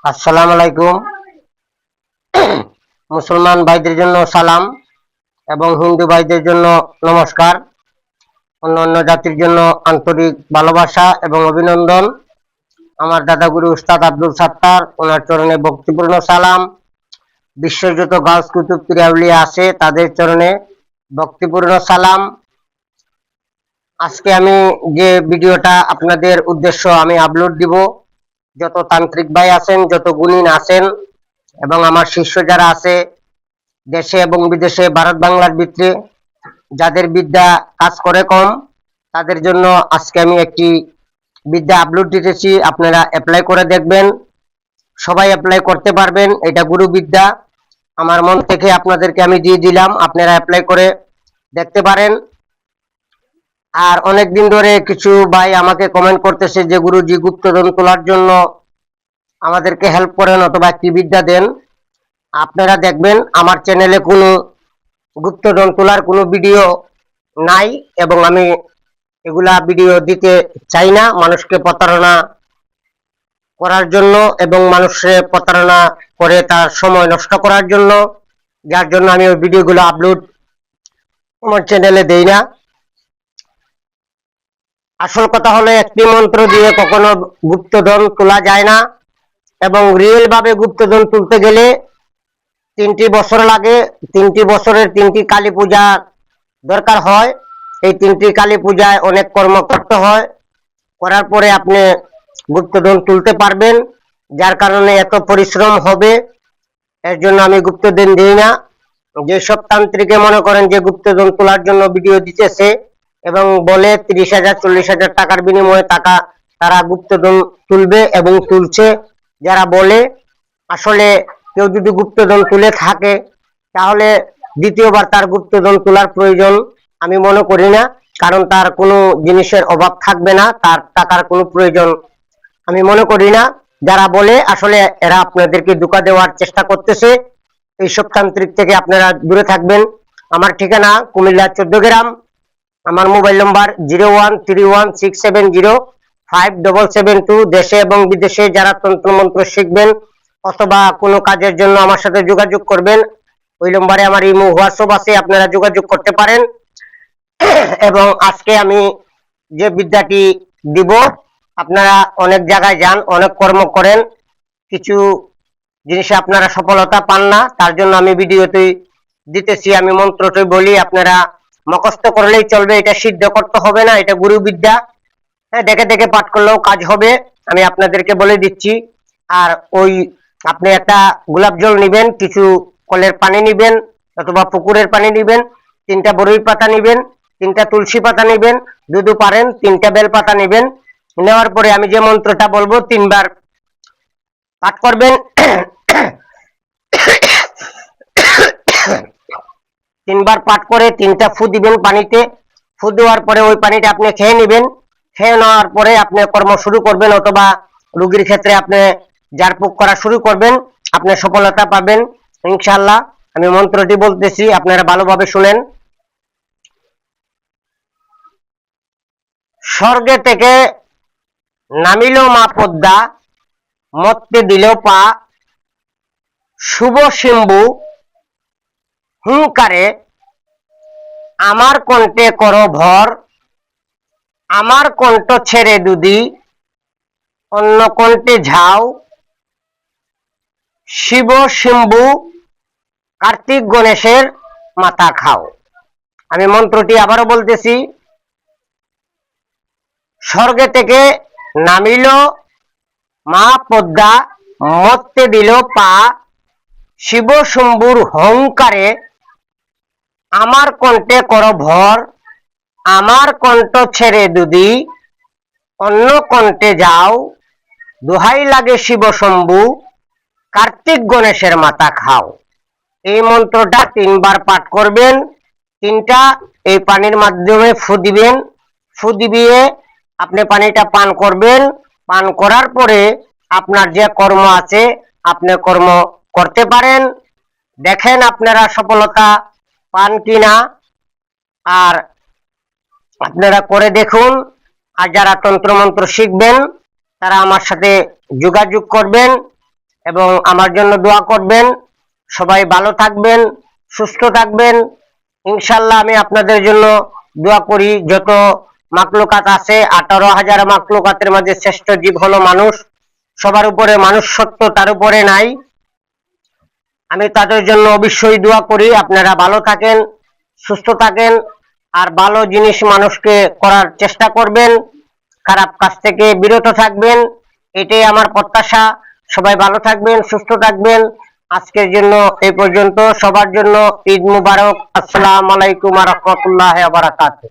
আসসালামু আলাইকুম। মুসলমান ভাইদের জন্য সালাম এবং হিন্দু ভাইদের জন্য নমস্কার। অন্য জাতির জন্য আন্তরিক ভালোবাসা এবং অভিনন্দন। আমার দাদাগুরু উস্তাদ আব্দুল সাত্তার, ওনার চরণে ভক্তিপূর্ণ সালাম। বিশ্বের যত গাউস কুতুব পীর আউলিয়া আছে তাদের চরণে ভক্তিপূর্ণ সালাম। আজকে আমি যে ভিডিওটা আপনাদের উদ্দেশ্য আমি আপলোড দিব, যত তান্ত্রিক ভাই আছেন, যত গুণিন আছেন এবং আমার শিষ্য যারা আছে দেশে এবং বিদেশে, ভারত বাংলার ভিতরে, যাদের বিদ্যা কাজ করে কম, তাদের জন্য আজকে আমি একটি বিদ্যা আপলোড দিতেছি। আপনারা অ্যাপ্লাই করে দেখবেন, সবাই অ্যাপ্লাই করতে পারবেন। এটা গুরু বিদ্যা, আমার মন থেকে আপনাদেরকে আমি দিয়ে দিলাম, আপনারা অ্যাপ্লাই করে দেখতে পারেন। আর অনেক দিন ধরে কিছু ভাই আমাকে কমেন্ট করতেছে যে গুরুজি গুপ্তধন তোলার জন্য আমাদেরকে হেল্প করেন অথবা একটি বিদ্যা দেন। আপনারা দেখবেন আমার চ্যানেলে কোনো গুপ্তধন তোলার কোনো ভিডিও নাই এবং আমি এগুলা ভিডিও দিতে চাই না মানুষকে প্রতারণা করার জন্য এবং মানুষের প্রতারণা করে তার সময় নষ্ট করার জন্য, যার জন্য আমি ওই ভিডিওগুলো আপলোড আমার চ্যানেলে দেই না। আসল কথা হলো একটি মন্ত্র দিয়ে কখনো গুপ্তধন তোলা যায় না এবং রিয়েল ভাবে গুপ্তধন তুলতে গেলে 3টি বছর লাগে। 3টি বছরের 3টি কালী পূজা দরকার হয়। এই 3টি কালী পূজায় অনেক কর্ম করতে হয়, করার পরে আপনি গুপ্তধন তুলতে পারবেন। যার কারণে এত পরিশ্রম হবে, এর জন্য আমি গুপ্তধন দিই না। যেসব তান্ত্রিকে মনে করেন যে গুপ্তধন তোলার জন্য ভিডিও দিতেছে এবং বলে 30,000 40,000 টাকার বিনিময়ে তারা গুপ্তধন তুলবে এবং তুলছে, যারা বলে, আসলে কেউ যদি গুপ্তধন তুলে থাকে তাহলে দ্বিতীয়বার তার গুপ্তধন তোলার প্রয়োজন আমি মনে করি না, কারণ তার কোনো জিনিসের অভাব থাকবে না, তার টাকার কোনো প্রয়োজন আমি মনে করি না। যারা বলে আসলে এরা আপনাদেরকে ধোঁকা দেওয়ার চেষ্টা করতেছে। এইসব তান্ত্রিক থেকে আপনারা দূরে থাকবেন। আমার ঠিকানা কুমিল্লা 14 গ্রাম। আমার মোবাইল নম্বর 013167057772। দেশে এবং বিদেশে যারা তন্ত্র মন্ত্র শিখবেন অথবা কোনো কাজের জন্য আমার সাথে যোগাযোগ করবেন, ওই নম্বরে আমার ইমো হোয়াটসঅ্যাপ আছে, আপনারা যোগাযোগ করতে পারেন। এবং আজকে আমি যে বিদ্যাটি দিব, আপনারা অনেক জায়গায় যান, অনেক কর্ম করেন, কিছু জিনিসে আপনারা সফলতা পান না, তার জন্য আমি ভিডিওতে দিতেছি। আমি মন্ত্রটি বলি, আপনারা মুখস্থ করলেই চলবে, এটা সিদ্ধ করতে হবে না, এটা গুরু বিদ্যা। হ্যাঁ, দেখে দেখে পাঠ করলেও কাজ হবে, আমি আপনাদেরকে বলে দিচ্ছি। আর ওই আপনি একটা গোলাপ জল নিবেন, কিছু কলের পানি নিবেন অথবা পুকুরের পানি নিবেন, 3টা বরই পাতা নিবেন, 3টা তুলসী পাতা নিবেন, যদি পারেন 3টা বেল পাতা নিবেন। নেওয়ার পরে আমি যে মন্ত্রটা বলবো 3বার পাঠ করবেন। 3বার পাঠ করে 3টা ফু দিবেন পানিতে। ফু দেওয়ার পরে ওই পানিটা আপনি খেয়ে নেবেন। খেয়ে নেওয়ার পরে আপনি কর্ম শুরু করবেন অথবা রোগীর ক্ষেত্রে আপনি ঝাড়ফুঁক করা শুরু করবেন, আপনি সফলতা পাবেন ইনশাআল্লাহ। আমি মন্ত্রটি বলতেছি, আপনারা ভালোভাবে শুনেন। স্বর্গে থেকে নামিল মা পদ্মা, মত্তে দিল পা, শুভ শিম্বু হুঙ্কারে, আমার কণ্ঠে করো ভর, আমার কণ্ঠ ছেড়ে দুদি, অন্য কণ্ঠে ঝাও, শিব শিম্বু কার্তিক গণেশের মাথা খাও। আমি মন্ত্রটি আবারও বলতেছি। স্বর্গে থেকে নামিল মা পদ্মা, মত্তে দিল পা, শিব শম্ভুর হংকারে, আমার কণ্ঠে করো ভর, আমার কণ্ঠ ছেড়ে দুদি, অন্য কণ্ঠে যাও, দোহাই লাগে শিব শম্ভু কার্তিক গণেশের মাথা খাও। এই মন্ত্রটা 3বার পাঠ করবেন। 3টা এই পানির মাধ্যমে ফু দিবেন। ফু দিয়ে আপনি পানিটা পান করবেন। পান করার পরে আপনার যে কর্ম আছে আপনি কর্ম করতে পারেন। দেখেন আপনারা সফলতা পান কিনা, আর আপনারা করে দেখুন। আর যারা তন্ত্র মন্ত্র শিখবেন তারা আমার সাথে যোগাযোগ করবেন এবং আমার জন্য দোয়া করবেন। সবাই ভালো থাকবেন, সুস্থ থাকবেন। ইনশাল্লাহ আমি আপনাদের জন্য দোয়া করি। যত মাকলুকাত আছে, 18,000 মাকলুকাতের মাঝে শ্রেষ্ঠ জীব হলো মানুষ। সবার উপরে মানুষ সত্য, তার উপরে নাই। আমি তাদের জন্য অবশ্যই দোয়া করি। আপনারা ভালো থাকেন, সুস্থ থাকেন, আর ভালো জিনিস মানুষকে করার চেষ্টা করবেন, খারাপ কাজ থেকে বিরত থাকবেন, এটাই আমার প্রত্যাশা। সবাই ভালো থাকবেন, সুস্থ থাকবেন। আজকের জন্য এই পর্যন্ত। সবার জন্য ঈদ মুবারক। আসসালামু আলাইকুম ওয়া রাহমাতুল্লাহি ওয়া বারাকাতুহু।